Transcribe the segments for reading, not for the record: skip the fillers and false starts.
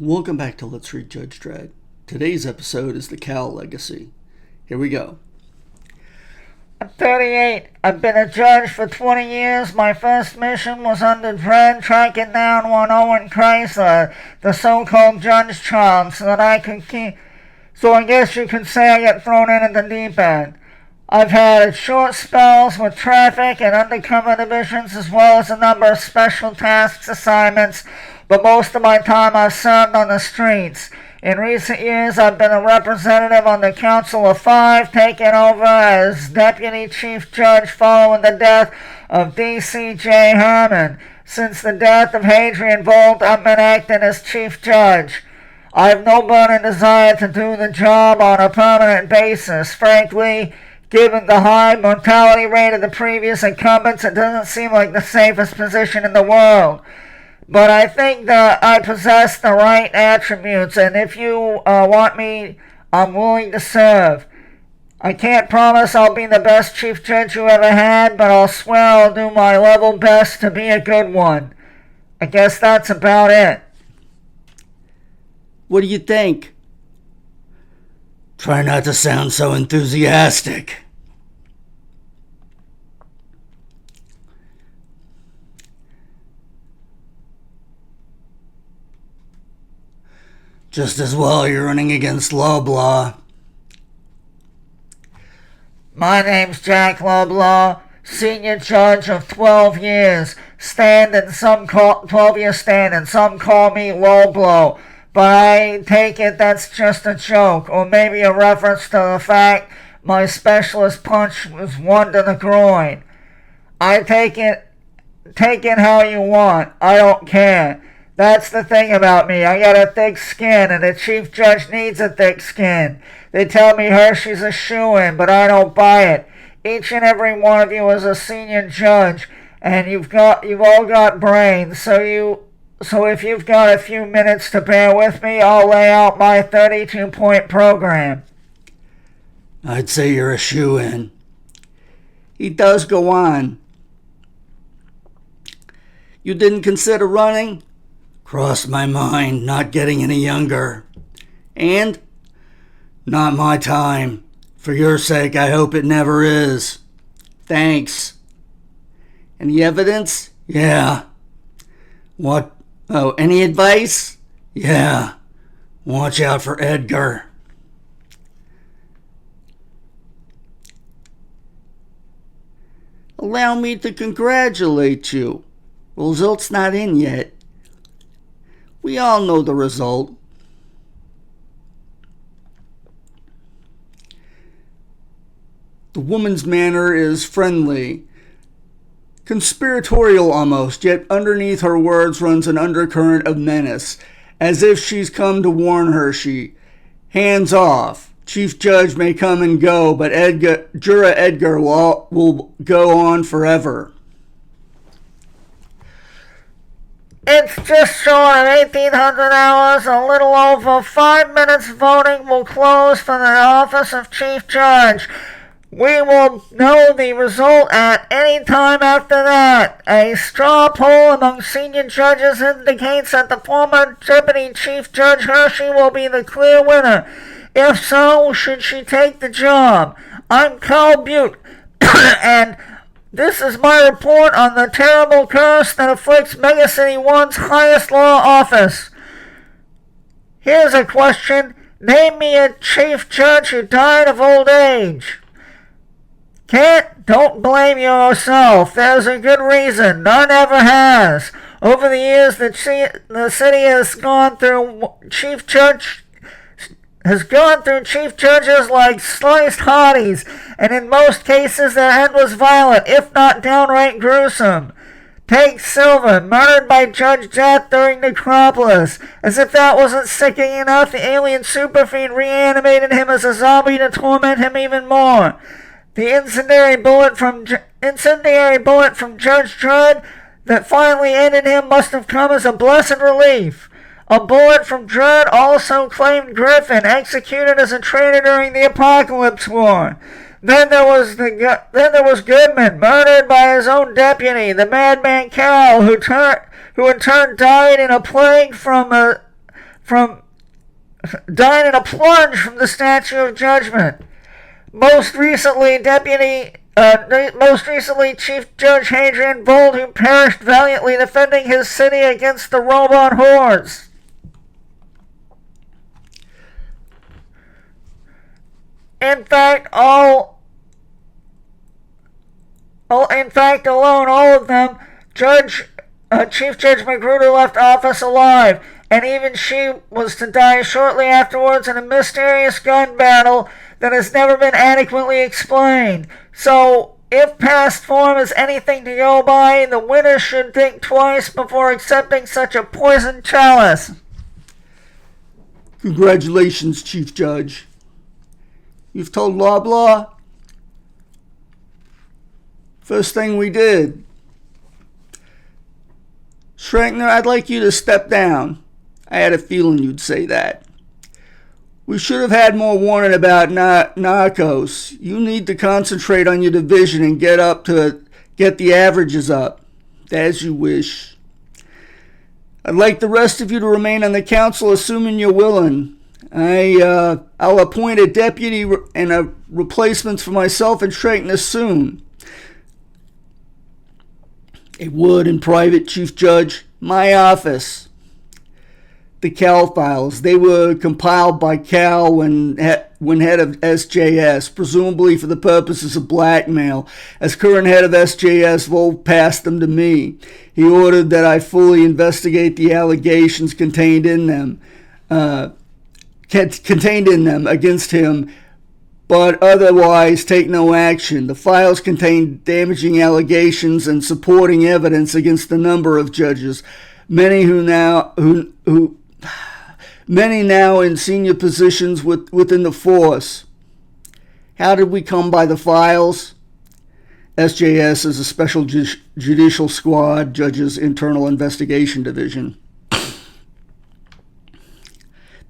Welcome back to Let's Read Judge Dredd. Today's episode is the Cal Legacy. Here we go. I'm 38. I've been a judge for 20 years. My first mission was under Dredd, tracking down one Owen Chrysler, the so-called judge child, so that I could keep... So I guess you could say I get thrown in at the deep end. I've had short spells with traffic and undercover divisions, as well as a number of special tasks assignments, but most of my time I've served on the streets. In recent years, I've been a representative on the Council of Five, taking over as Deputy Chief Judge following the death of D.C.J. Herman. Since the death of Hadrian Bolt, I've been acting as Chief Judge. I have no burning desire to do the job on a permanent basis. Frankly, given the high mortality rate of the previous incumbents, it doesn't seem like the safest position in the world. But I think that I possess the right attributes, and if you want me, I'm willing to serve. I can't promise I'll be the best chief judge you ever had, but I'll swear I'll do my level best to be a good one. I guess that's about it. What do you think? Try not to sound so enthusiastic. Just as well you're running against Loblaw. My name's Jack Loblaw, senior judge of 12 years. 12-year standing. Some call me Low Blow, but I take it that's just a joke, or maybe a reference to the fact my specialist punch was one to the groin. Take it how you want. I don't care. That's the thing about me. I got a thick skin, and the chief judge needs a thick skin. They tell me Hershey's a shoo-in, but I don't buy it. Each and every one of you is a senior judge, and you've all got brains. So if you've got a few minutes to bear with me, I'll lay out my 32-point program. I'd say you're a shoo-in. He does go on. You didn't consider running? Crossed my mind, not getting any younger. And? Not my time. For your sake, I hope it never is. Thanks. Any evidence? Yeah. What? Oh, any advice? Yeah. Watch out for Edgar. Allow me to congratulate you. Result's not in yet. We all know the result. The woman's manner is friendly, conspiratorial almost, yet underneath her words runs an undercurrent of menace, as if she's come to warn Hershey. Hands off. Chief Judge may come and go, but Jura Edgar will go on forever. It's just short of 1,800 hours. A little over 5 minutes voting will close for the office of Chief Judge. We will know the result at any time after that. A straw poll among senior judges indicates that the former Deputy Chief Judge Hershey will be the clear winner. If so, should she take the job? I'm Carl Butte, and this is my report on the terrible curse that afflicts Megacity 1's highest law office. Here's a question. Name me a chief judge who died of old age. Can't? Don't blame yourself. There's a good reason. None ever has. Over the years, the city has gone through chief judges like sliced hotties, and in most cases their end was violent, if not downright gruesome. Take Silver, murdered by Judge Death during Necropolis. As if that wasn't sickening enough, the alien superfiend reanimated him as a zombie to torment him even more. The incendiary bullet from Judge Dredd that finally ended him must have come as a blessed relief. A bullet from Dredd also claimed Griffin, executed as a traitor during the Apocalypse War. Then there was Goodman, murdered by his own deputy, the madman Carroll, who in turn died in a plague from died in a plunge from the Statue of Judgment. Most recently, Chief Judge Hadrian Bold, who perished valiantly defending his city against the robot hordes. In fact, all of them, Chief Judge Magruder left office alive, and even she was to die shortly afterwards in a mysterious gun battle that has never been adequately explained. So, if past form is anything to go by, the winner should think twice before accepting such a poisoned chalice. Congratulations, Chief Judge. You've told Loblaw? First thing we did. Schreckner, I'd like you to step down. I had a feeling you'd say that. We should have had more warning about narcos. You need to concentrate on your division and get the averages up. As you wish. I'd like the rest of you to remain on the council, assuming you're willing. I'll appoint a deputy and a replacements for myself and Schreckner soon. A word in private, Chief Judge. My office. The Cal files. They were compiled by Cal when head of SJS, presumably for the purposes of blackmail. As current head of SJS, Volk passed them to me. He ordered that I fully investigate the allegations contained in them against him, but otherwise take no action. The files contain damaging allegations and supporting evidence against a number of judges, many now in senior positions within the force. How did we come by the files? SJS is a special judicial squad, Judges Internal Investigation Division.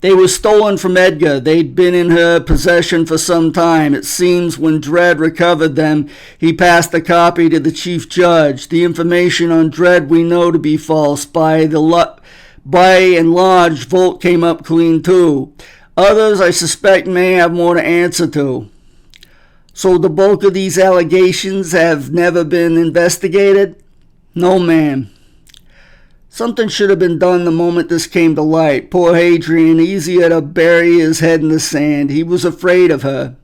They were stolen from Edgar. They'd been in her possession for some time. It seems when Dredd recovered them, he passed a copy to the chief judge. The information on Dredd we know to be false. By and large, Volt came up clean too. Others, I suspect, may have more to answer to. So the bulk of these allegations have never been investigated? No, ma'am. Something should have been done the moment this came to light. Poor Hadrian, easier to bury his head in the sand. He was afraid of her.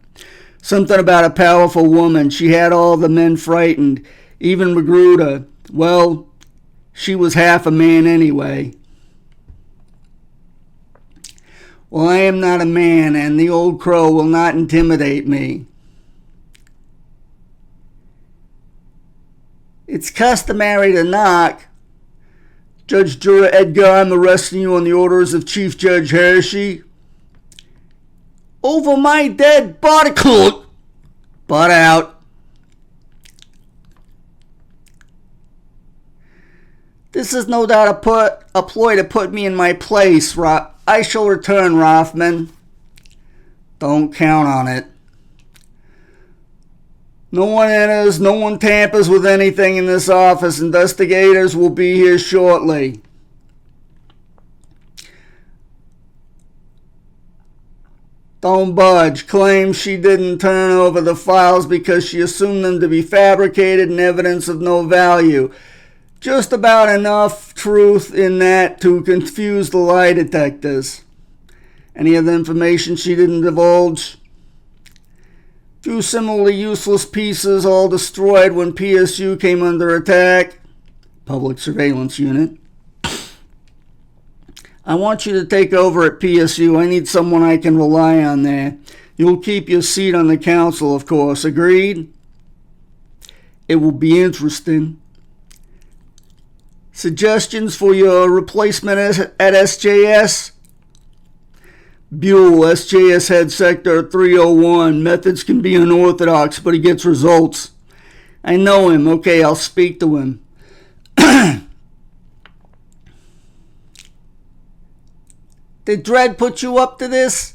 Something about a powerful woman. She had all the men frightened. Even Magruder. Well, she was half a man anyway. Well, I am not a man, and the old crow will not intimidate me. It's customary to knock. Judge Juror Edgar, I'm arresting you on the orders of Chief Judge Hershey. Over my dead body. Butt out. This is no doubt a ploy to put me in my place, I shall return, Rothman. Don't count on it. No one enters, no one tampers with anything in this office. Investigators will be here shortly. Don't budge. Claims she didn't turn over the files because she assumed them to be fabricated and evidence of no value. Just about enough truth in that to confuse the lie detectors. Any of the information she didn't divulge? Few similarly useless pieces all destroyed when PSU came under attack. Public Surveillance Unit. I want you to take over at PSU. I need someone I can rely on there. You'll keep your seat on the council, of course. Agreed? It will be interesting. Suggestions for your replacement at SJS? Buell, SJS Head Sector 301. Methods can be unorthodox, but he gets results. I know him. Okay, I'll speak to him. Did Dredd put you up to this?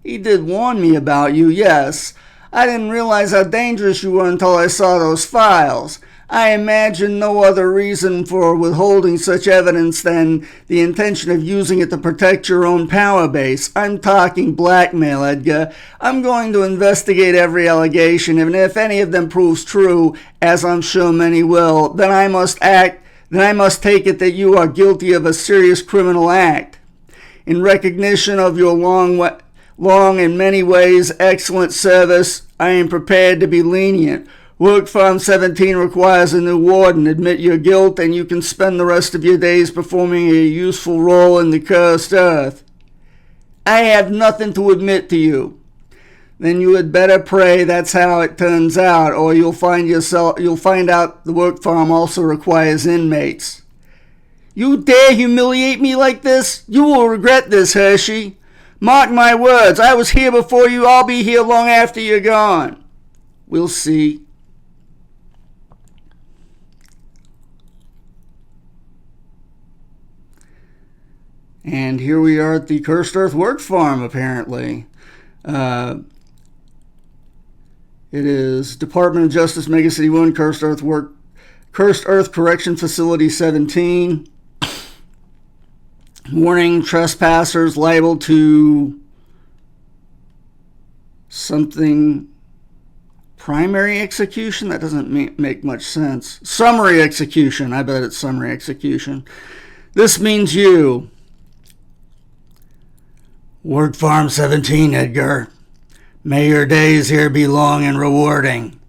He did warn me about you, yes. I didn't realize how dangerous you were until I saw those files. I imagine no other reason for withholding such evidence than the intention of using it to protect your own power base. I'm talking blackmail, Edgar. I'm going to investigate every allegation, and if any of them proves true, as I'm sure many will, then I must take it that you are guilty of a serious criminal act. In recognition of your long and many ways excellent service, I am prepared to be lenient. Work Farm 17 requires a new warden. Admit your guilt, and you can spend the rest of your days performing a useful role in the cursed earth. I have nothing to admit to you. Then you had better pray that's how it turns out, or you'll find out the work farm also requires inmates. You dare humiliate me like this? You will regret this, Hershey. Mark my words, I was here before you. I'll be here long after you're gone. We'll see. And here we are at the Cursed Earth Work Farm, apparently. It is Department of Justice, Mega City 1, Cursed Earth Correction Facility 17. Warning, trespassers liable to something. Primary execution? That doesn't make much sense. Summary execution. I bet it's summary execution. This means you. Work Farm 17, Edgar. May your days here be long and rewarding.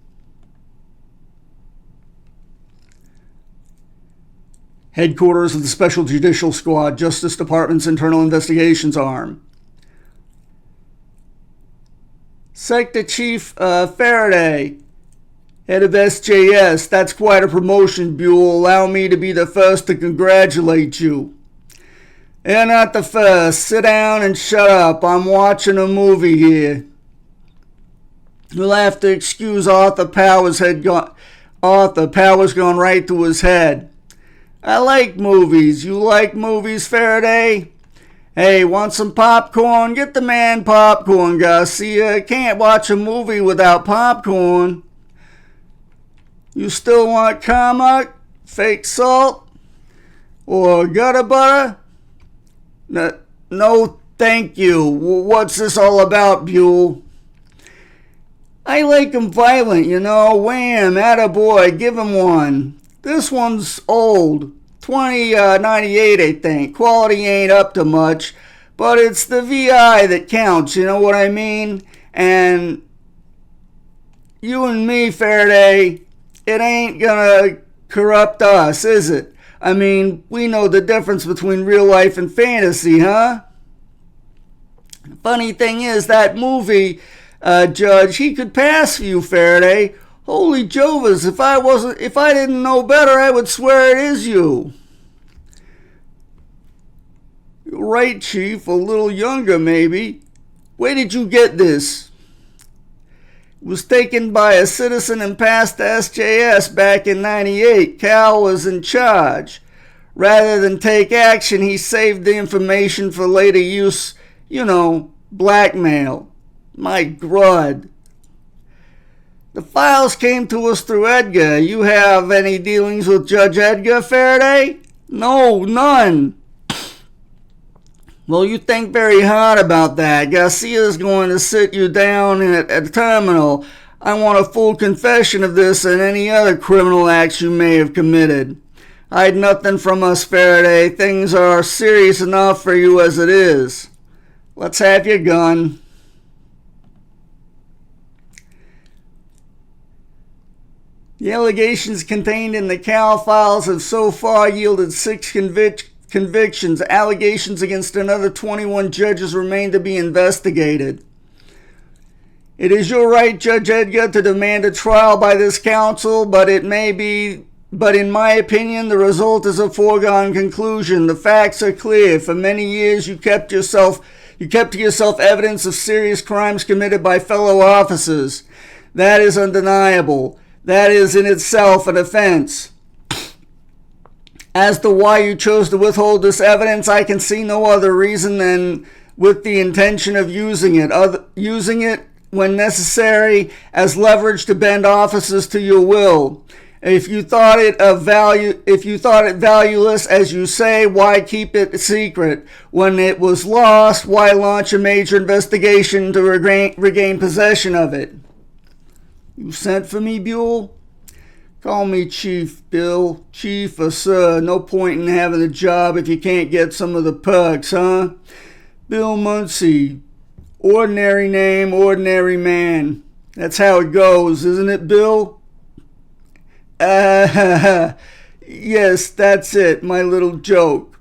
Headquarters of the Special Judicial Squad, Justice Department's Internal Investigations Arm. Sector Chief Faraday, head of SJS. That's quite a promotion, Buell. Allow me to be the first to congratulate you. You're not the first. Sit down and shut up. I'm watching a movie here. You'll have to excuse Arthur Powers gone right to his head. I like movies. You like movies, Faraday? Hey, want some popcorn? Get the man popcorn, Garcia. Can't watch a movie without popcorn. You still want Carmack, fake salt, or gutter butter? No, thank you. What's this all about, Buell? I like 'em violent, you know. Wham, attaboy, give him one. This one's old. 2098, I think. Quality ain't up to much, but it's the VI that counts, you know what I mean? And you and me, Faraday, it ain't gonna corrupt us, is it? I mean, we know the difference between real life and fantasy, huh? Funny thing is, that movie, Judge, he could pass for you, Faraday. Holy Jovas, if I didn't know better, I would swear it is you. You're right, Chief, a little younger, maybe. Where did you get this? It was taken by a citizen and passed to SJS back in 98. Cal was in charge. Rather than take action, he saved the information for later use, blackmail. My grud. The files came to us through Edgar. You have any dealings with Judge Edgar, Faraday? No, none. Well, you think very hard about that. Garcia's going to sit you down at the terminal. I want a full confession of this and any other criminal acts you may have committed. Hide nothing from us, Faraday. Things are serious enough for you as it is. Let's have your gun. The allegations contained in the Cal files have so far yielded 6 convictions. Allegations against another 21 judges remain to be investigated. It is your right, Judge Edgar, to demand a trial by this council, but in my opinion, the result is a foregone conclusion. The facts are clear. For many years, you kept to yourself evidence of serious crimes committed by fellow officers. That is undeniable. That is in itself an offense. As to why you chose to withhold this evidence, I can see no other reason than with the intention of using it when necessary as leverage to bend officers to your will. If you thought it valueless, as you say, why keep it secret? When it was lost, why launch a major investigation to regain possession of it? You sent for me, Buell? Call me Chief, Bill. Chief or Sir. No point in having a job if you can't get some of the perks, huh? Bill Muncie. Ordinary name, ordinary man. That's how it goes, isn't it, Bill? Yes, that's it, my little joke.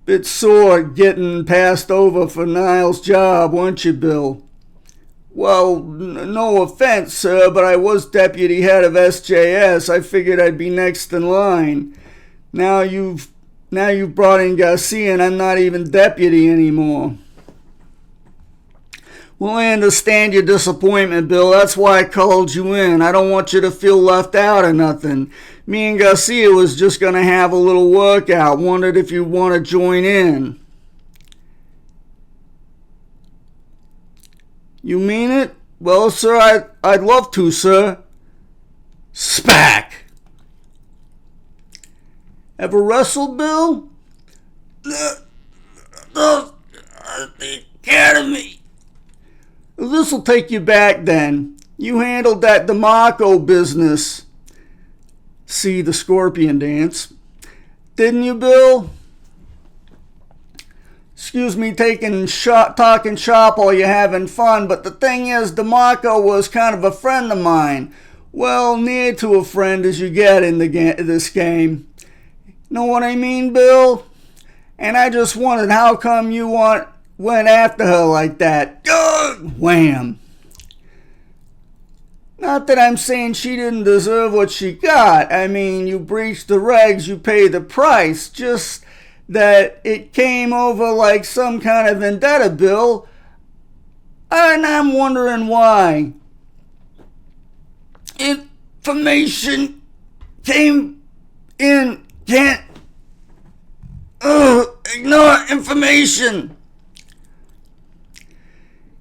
Bit sore getting passed over for Niles' job, weren't you, Bill? Well, no offense, sir, but I was deputy head of SJS. I figured I'd be next in line. Now you've brought in Garcia and I'm not even deputy anymore. Well, I understand your disappointment, Bill. That's why I called you in. I don't want you to feel left out or nothing. Me and Garcia was just going to have a little workout. Wondered if you want to join in. You mean it? Well, sir, I'd love to, sir. Spack! Ever wrestled, Bill? The academy. This'll take you back then. You handled that DeMarco business. See the scorpion dance. Didn't you, Bill? Excuse me talking shop while you're having fun, but the thing is, DeMarco was kind of a friend of mine. Well, near to a friend as you get in this game. Know what I mean, Bill? And I just wondered how come you went after her like that. Wham! Not that I'm saying she didn't deserve what she got. I mean, you breached the regs, you pay the price. Just that it came over like some kind of vendetta, Bill. And I'm wondering why. Information came in. Can't ignore information.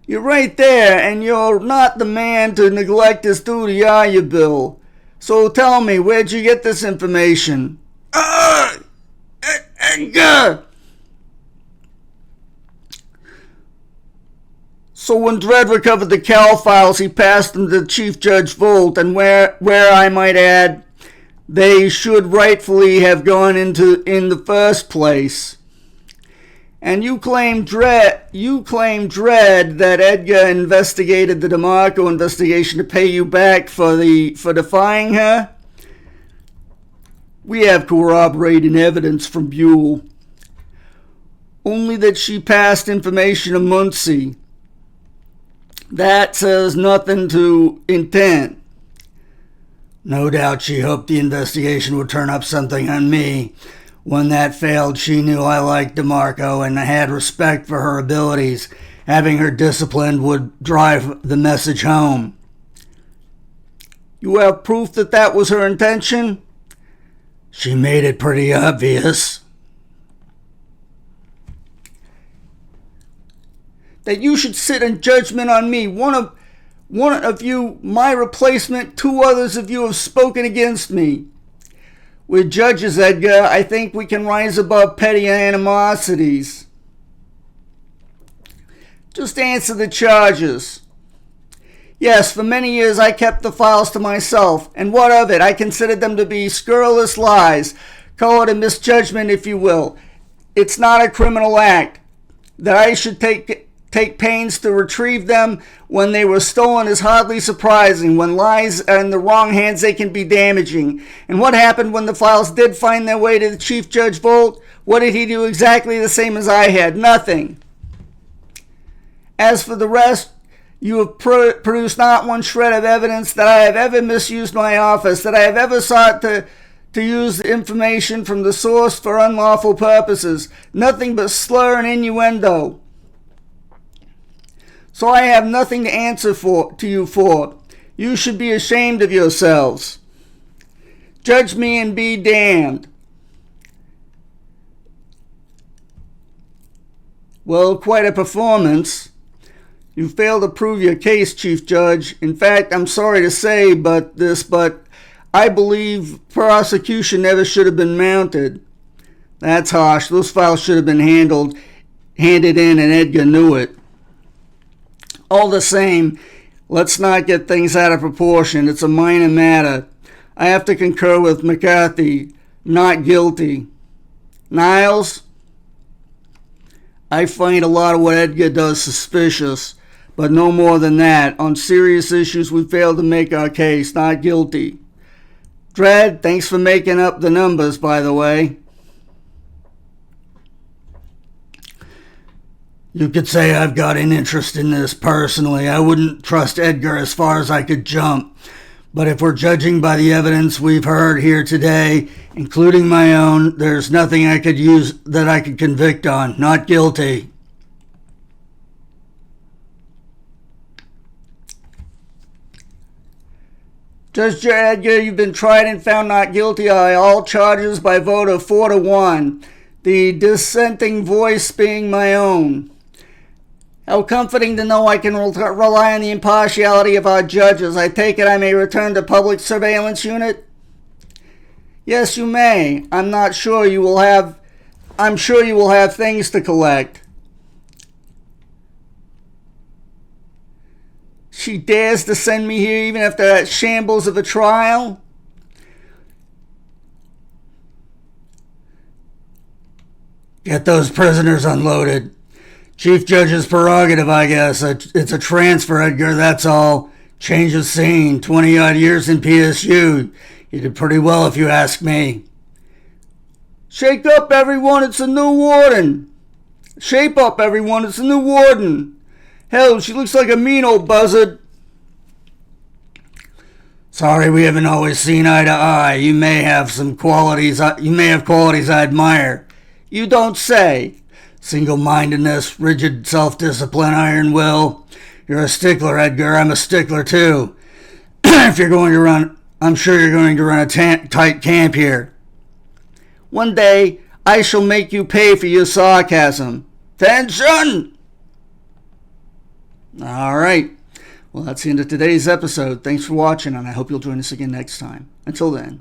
You're right there, and you're not the man to neglect this duty, are you, Bill? So tell me, where'd you get this information? Edgar! So when Dredd recovered the Cal files, he passed them to Chief Judge Volt, and where I might add, they should rightfully have gone in the first place. And you claim Dredd that Edgar investigated the DeMarco investigation to pay you back for defying her? We have corroborating evidence from Buell. Only that she passed information to Muncie. That says nothing to intent. No doubt she hoped the investigation would turn up something on me. When that failed, she knew I liked DeMarco and I had respect for her abilities. Having her disciplined would drive the message home. You have proof that was her intention? She made it pretty obvious. That you should sit in judgment on me. One of you, my replacement, two others of you have spoken against me. We're judges, Edgar. I think we can rise above petty animosities. Just answer the charges. Yes, for many years I kept the files to myself, and what of it? I considered them to be scurrilous lies. Call it a misjudgment, if you will. It's not a criminal act. That I should take pains to retrieve them when they were stolen is hardly surprising. When lies are in the wrong hands, they can be damaging. And what happened when the files did find their way to the Chief Judge Volt? What did he do? Exactly the same as I had. Nothing. As for the rest, you have produced not one shred of evidence that I have ever misused my office, that I have ever sought to use information from the source for unlawful purposes. Nothing but slur and innuendo. So I have nothing to answer to you for. You should be ashamed of yourselves. Judge me and be damned. Well, quite a performance. You failed to prove your case, Chief Judge. In fact, I'm sorry to say but I believe prosecution never should have been mounted. That's harsh. Those files should have been handed in, and Edgar knew it. All the same, let's not get things out of proportion. It's a minor matter. I have to concur with McCarthy. Not guilty. Niles? I find a lot of what Edgar does suspicious, but no more than that. On serious issues, we failed to make our case. Not guilty. Dredd, thanks for making up the numbers, by the way. You could say I've got an interest in this personally. I wouldn't trust Edgar as far as I could jump. But if we're judging by the evidence we've heard here today, including my own, there's nothing I could use that I could convict on. Not guilty. Judge Edgar, you've been tried and found not guilty on all charges by vote of 4-1. The dissenting voice being my own. How comforting to know I can rely on the impartiality of our judges. I take it I may return to public surveillance unit? Yes, you may. I'm sure you will have things to collect. She dares to send me here even after that shambles of a trial? Get those prisoners unloaded. Chief Judge's prerogative, I guess. It's a transfer, Edgar, that's all. Change of scene. 20-odd years in PSU. You did pretty well if you ask me. Shake up, everyone. It's a new warden. Shape up, everyone. It's a new warden. Hell, she looks like a mean old buzzard. Sorry we haven't always seen eye to eye. You may have qualities I admire. You don't say. Single-mindedness, rigid self-discipline, iron will. You're a stickler, Edgar. I'm a stickler, too. I'm sure you're going to run a tight camp here. One day, I shall make you pay for your sarcasm. Tension! All right. Well, that's the end of today's episode. Thanks for watching, and I hope you'll join us again next time. Until then.